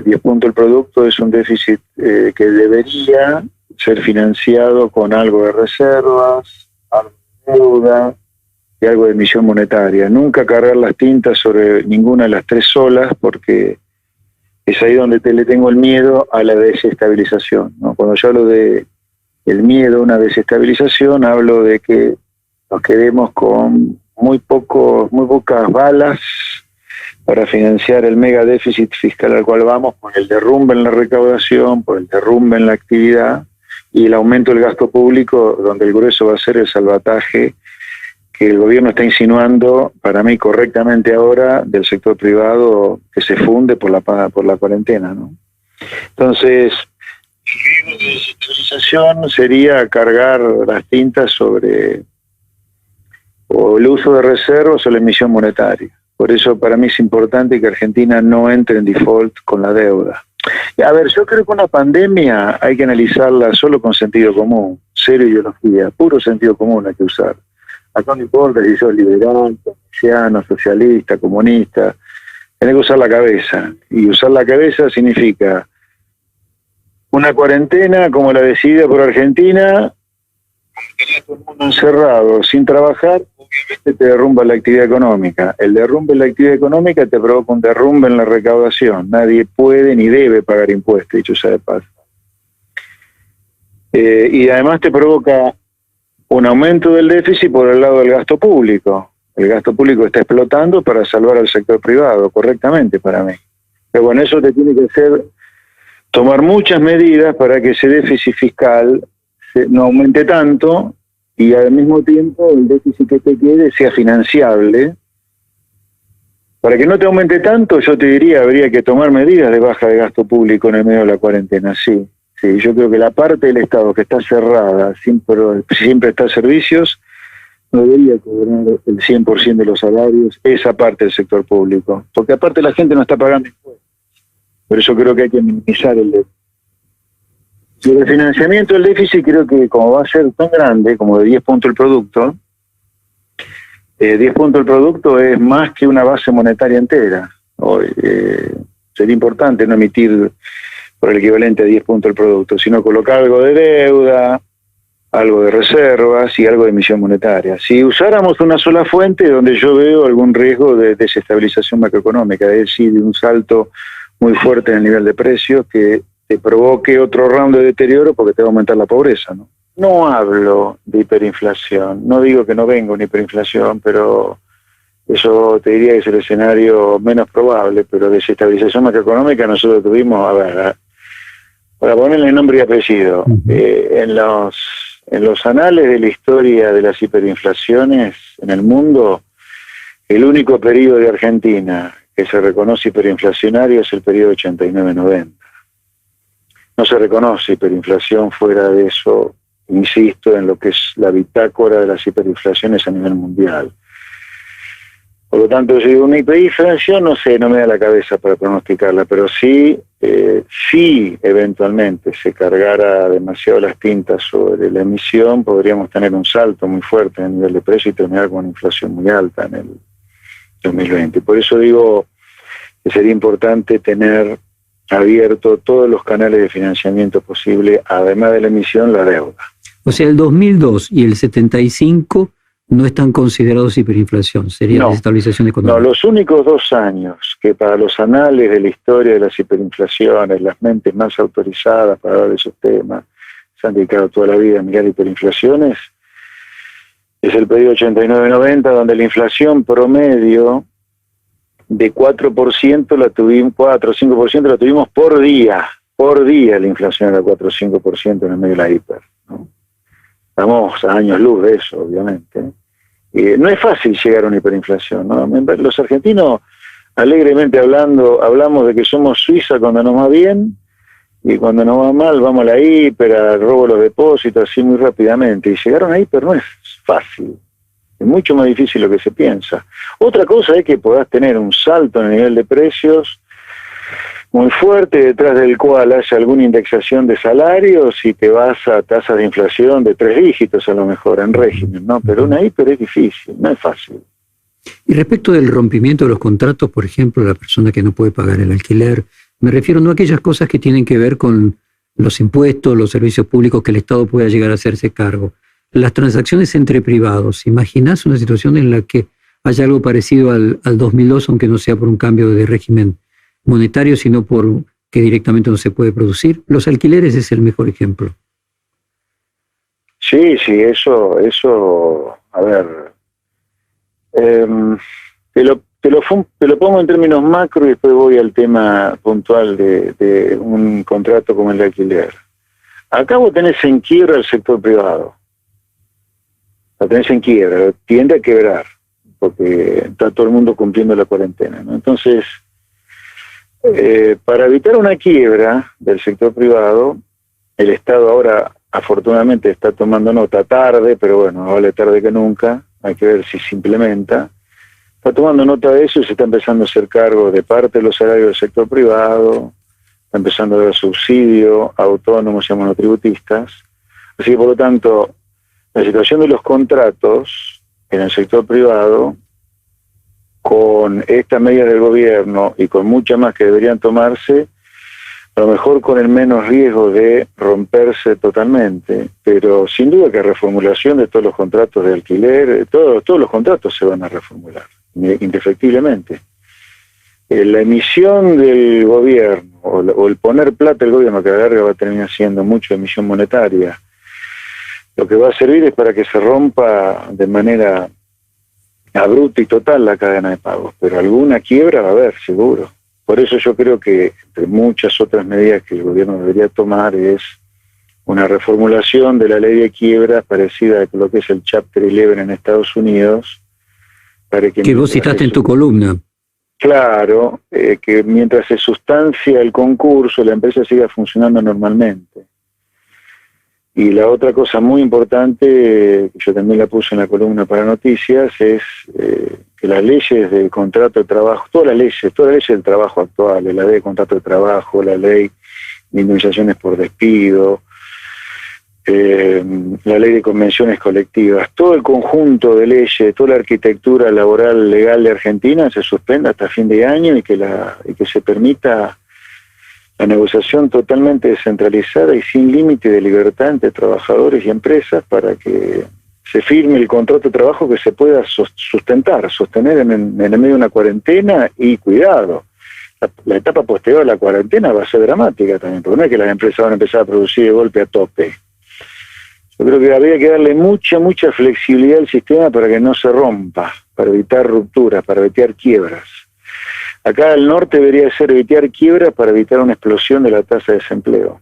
10 puntos el producto es un déficit que debería ser financiado con algo de reservas, algo de deuda y algo de emisión monetaria. Nunca cargar las tintas sobre ninguna de las tres solas, porque es ahí donde le tengo el miedo a la desestabilización, ¿no? Cuando yo hablo de el miedo a una desestabilización, hablo de que nos quedemos con muy pocas balas para financiar el mega déficit fiscal al cual vamos, por el derrumbe en la recaudación, por el derrumbe en la actividad y el aumento del gasto público, donde el grueso va a ser el salvataje que el gobierno está insinuando, para mí correctamente ahora, del sector privado que se funde por la cuarentena, ¿no? Entonces, el riesgo de desestabilización sería cargar las tintas sobre o el uso de reservas o la emisión monetaria. Por eso para mí es importante que Argentina no entre en default con la deuda. A ver, yo creo que una pandemia hay que analizarla solo con sentido común, cero ideología, puro sentido común hay que usar. Acá no importa si sos liberal, keynesiano, socialista, comunista, tenés que usar la cabeza. Y usar la cabeza significa una cuarentena como la decidida por Argentina, todo el mundo encerrado, sin trabajar, obviamente te derrumba la actividad económica. El derrumbe en la actividad económica te provoca un derrumbe en la recaudación. Nadie puede ni debe pagar impuestos, dicho sea de paso. Y además te provoca un aumento del déficit por el lado del gasto público. El gasto público está explotando para salvar al sector privado, correctamente para mí. Pero bueno, eso te tiene que hacer tomar muchas medidas para que ese déficit fiscal no aumente tanto y al mismo tiempo el déficit que te quede sea financiable. Para que no te aumente tanto, yo te diría, habría que tomar medidas de baja de gasto público en el medio de la cuarentena, sí. Sí, yo creo que la parte del Estado que está cerrada, sin prestar servicios, no debería cobrar el 100% de los salarios, esa parte del sector público. Porque aparte la gente no está pagando impuestos. Por eso creo que hay que minimizar el déficit. Y el financiamiento del déficit creo que como va a ser tan grande, como de 10 puntos el producto, 10 puntos el producto es más que una base monetaria entera. Sería importante no emitir por el equivalente a 10 puntos el producto, sino colocar algo de deuda, algo de reservas y algo de emisión monetaria. Si usáramos una sola fuente, donde yo veo algún riesgo de desestabilización macroeconómica, es decir, de un salto muy fuerte en el nivel de precios que te provoque otro round de deterioro porque te va a aumentar la pobreza, ¿no? No hablo de hiperinflación, no digo que no venga una hiperinflación, pero eso te diría que es el escenario menos probable, pero desestabilización macroeconómica nosotros tuvimos, a ver, para ponerle nombre y apellido, en los anales de la historia de las hiperinflaciones en el mundo, el único periodo de Argentina que se reconoce hiperinflacionario es el periodo 89-90. No se reconoce hiperinflación fuera de eso, insisto, en lo que es la bitácora de las hiperinflaciones a nivel mundial. Por lo tanto, si una hiperinflación, no sé, no me da la cabeza para pronosticarla, pero sí, si eventualmente se cargara demasiado las tintas sobre la emisión, podríamos tener un salto muy fuerte en el nivel de precio y terminar con una inflación muy alta en el 2020. Por eso digo que sería importante tener abierto todos los canales de financiamiento posible, además de la emisión, la deuda. O sea, el 2002 y el 75 no están considerados hiperinflación, sería desestabilización económica. No, los únicos 2 años que para los anales de la historia de las hiperinflaciones, las mentes más autorizadas para hablar de esos temas, se han dedicado toda la vida a mirar hiperinflaciones, es el periodo 89-90, donde la inflación promedio de 4% la tuvimos, 4 o 5% la tuvimos por día la inflación era 4 o 5% en el medio de la hiper, ¿no? Estamos a años luz de eso, obviamente. No es fácil llegar a una hiperinflación, ¿no? Los argentinos, alegremente hablamos de que somos Suiza cuando nos va bien, y cuando nos va mal vamos a la hiper, al robo de los depósitos, así muy rápidamente. Y llegar a una hiper no es fácil, es mucho más difícil de lo que se piensa. Otra cosa es que podás tener un salto en el nivel de precios muy fuerte, detrás del cual haya alguna indexación de salarios y te vas a tasas de inflación de 3 dígitos a lo mejor en régimen, ¿no? Pero una hiper es difícil, no es fácil. Y respecto del rompimiento de los contratos, por ejemplo, la persona que no puede pagar el alquiler Me refiero no a aquellas cosas que tienen que ver con los impuestos, los servicios públicos que el Estado pueda llegar a hacerse cargo. Las transacciones entre privados. ¿Imaginás una situación en la que haya algo parecido al 2002, aunque no sea por un cambio de régimen monetario, sino por que directamente no se puede producir? Los alquileres es el mejor ejemplo. Sí, eso, a ver, te lo pongo en términos macro y después voy al tema puntual de un contrato como el de alquiler. Acá vos tenés en quiebra el sector privado. Lo tenés en quiebra, tiende a quebrar, porque está todo el mundo cumpliendo la cuarentena, ¿no? Entonces, para evitar una quiebra del sector privado, el Estado ahora afortunadamente está tomando nota tarde, pero bueno, vale tarde que nunca, hay que ver si se implementa. Está tomando nota de eso y se está empezando a hacer cargo de parte de los salarios del sector privado, está empezando a dar subsidio a autónomos y a monotributistas. Así que, por lo tanto, la situación de los contratos en el sector privado, con estas medidas del gobierno y con muchas más que deberían tomarse, a lo mejor con el menos riesgo de romperse totalmente, pero sin duda que reformulación de todos los contratos de alquiler, todos los contratos se van a reformular, indefectiblemente. La emisión del gobierno, o el poner plata del gobierno, que a la larga va a terminar siendo mucho emisión monetaria, lo que va a servir es para que se rompa de manera abrupta y total la cadena de pagos, pero alguna quiebra va a haber, seguro. Por eso yo creo que, entre muchas otras medidas que el gobierno debería tomar, es una reformulación de la ley de quiebras parecida a lo que es el Chapter 11 en Estados Unidos. Para que vos citaste en tu columna. Claro, que mientras se sustancia el concurso, la empresa siga funcionando normalmente. Y la otra cosa muy importante, que yo también la puse en la columna para noticias, es que las leyes del contrato de trabajo, todas las leyes del trabajo actuales, la ley de contrato de trabajo, la ley de indemnizaciones por despido, la ley de convenciones colectivas, todo el conjunto de leyes, toda la arquitectura laboral legal de Argentina se suspenda hasta fin de año y que se permita la negociación totalmente descentralizada y sin límite de libertad entre trabajadores y empresas para que se firme el contrato de trabajo que se pueda sostener en el medio de una cuarentena. Y cuidado, la etapa posterior a la cuarentena va a ser dramática también, porque no es que las empresas van a empezar a producir de golpe a tope. Yo creo que habría que darle mucha flexibilidad al sistema para que no se rompa, para evitar rupturas, para evitar quiebras. Acá al norte debería ser evitar quiebras para evitar una explosión de la tasa de desempleo.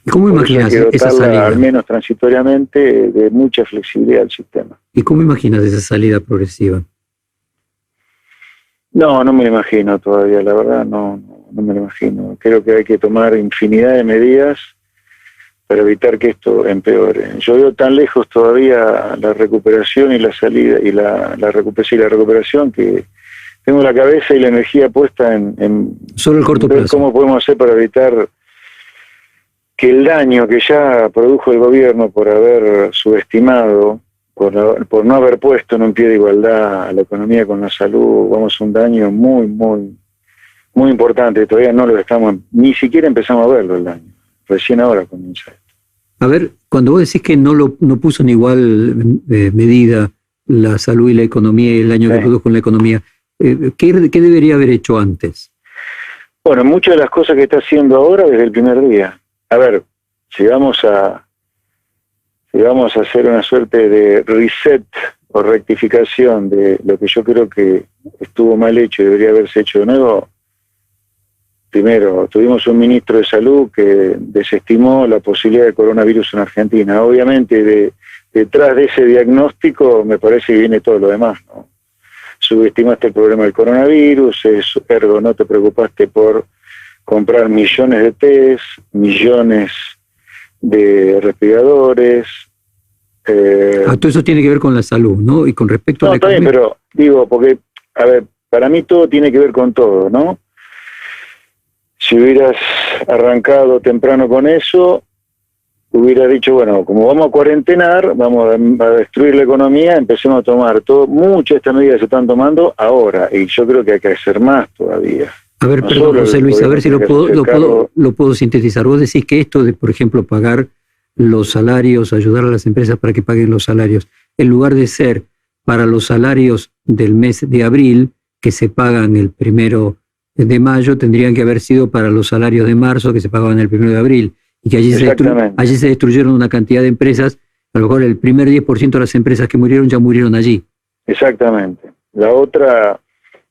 ¿Y cómo imaginas esa salida? Al menos transitoriamente, de mucha flexibilidad al sistema. ¿Y cómo imaginas esa salida progresiva? No me lo imagino todavía, la verdad, no me lo imagino. Creo que hay que tomar infinidad de medidas para evitar que esto empeore. Yo veo tan lejos todavía la recuperación y la salida, y la recuperación, que tengo la cabeza y la energía puesta en solo el corto plazo. ¿Cómo podemos hacer para evitar que el daño que ya produjo el gobierno por haber subestimado, por no haber puesto en un pie de igualdad a la economía con la salud, vamos a un daño muy importante? Todavía no lo estamos, ni siquiera empezamos a verlo el daño. Recién ahora comienza esto. A ver, cuando vos decís que no puso en igual medida la salud y la economía y el daño que produjo en la economía, ¿qué debería haber hecho antes? Bueno, muchas de las cosas que está haciendo ahora desde el primer día. A ver, si vamos a hacer una suerte de reset o rectificación de lo que yo creo que estuvo mal hecho y debería haberse hecho de nuevo. Primero, tuvimos un ministro de Salud que desestimó la posibilidad de coronavirus en Argentina. Obviamente, detrás de ese diagnóstico me parece que viene todo lo demás, ¿no? Subestimaste el problema del coronavirus, ergo no te preocupaste por comprar millones de test, millones de respiradores. Todo eso tiene que ver con la salud, ¿no? Y con respecto a la economía. No, está bien, pero digo, porque, a ver, para mí todo tiene que ver con todo, ¿no? Si hubieras arrancado temprano con eso, hubiera dicho, bueno, como vamos a cuarentenar, vamos a destruir la economía, empecemos a tomar muchas de estas medidas se están tomando ahora, y yo creo que hay que hacer más todavía. A ver, No perdón, solo José el Luis, a gobierno ver si tiene que hacerse cargo. lo puedo sintetizar. Vos decís que esto de, por ejemplo, pagar los salarios, ayudar a las empresas para que paguen los salarios, en lugar de ser para los salarios del mes de abril, que se pagan el 1 de mayo, tendrían que haber sido para los salarios de marzo, que se pagaban el 1 de abril, y que Exactamente, allí se destruyeron una cantidad de empresas. A lo mejor el primer 10% de las empresas que murieron ya murieron allí. exactamente. La otra,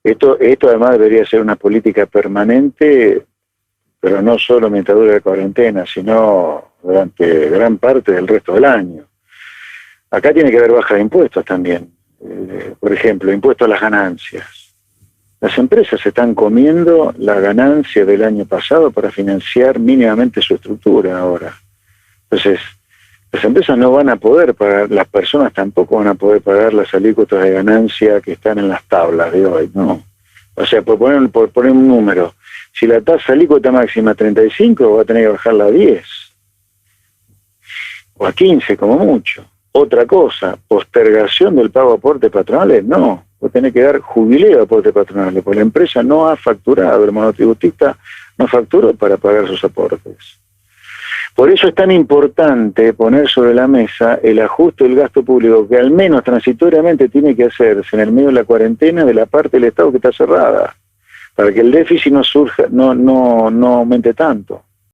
esto además debería ser una política permanente, pero no solo mientras dure la cuarentena, sino durante gran parte del resto del año. Acá tiene que haber baja de impuestos también. Por ejemplo, impuesto a las ganancias. Las empresas están comiendo la ganancia del año pasado para financiar mínimamente su estructura ahora. Entonces, las empresas no van a poder pagar, las personas tampoco van a poder pagar las alícuotas de ganancia que están en las tablas de hoy, ¿no? O sea, por poner un número, si la tasa alícuota máxima es 35, va a tener que bajarla a 10 o a 15 como mucho. Otra cosa, postergación del pago de aportes patronales, no. Vos tenés que dar jubileo de aportes patronales, porque la empresa no ha facturado, el monotributista no facturó para pagar sus aportes. Por eso es tan importante poner sobre la mesa el ajuste del gasto público, que al menos transitoriamente tiene que hacerse en el medio de la cuarentena de la parte del Estado que está cerrada, para que el déficit no surja, no aumente tanto.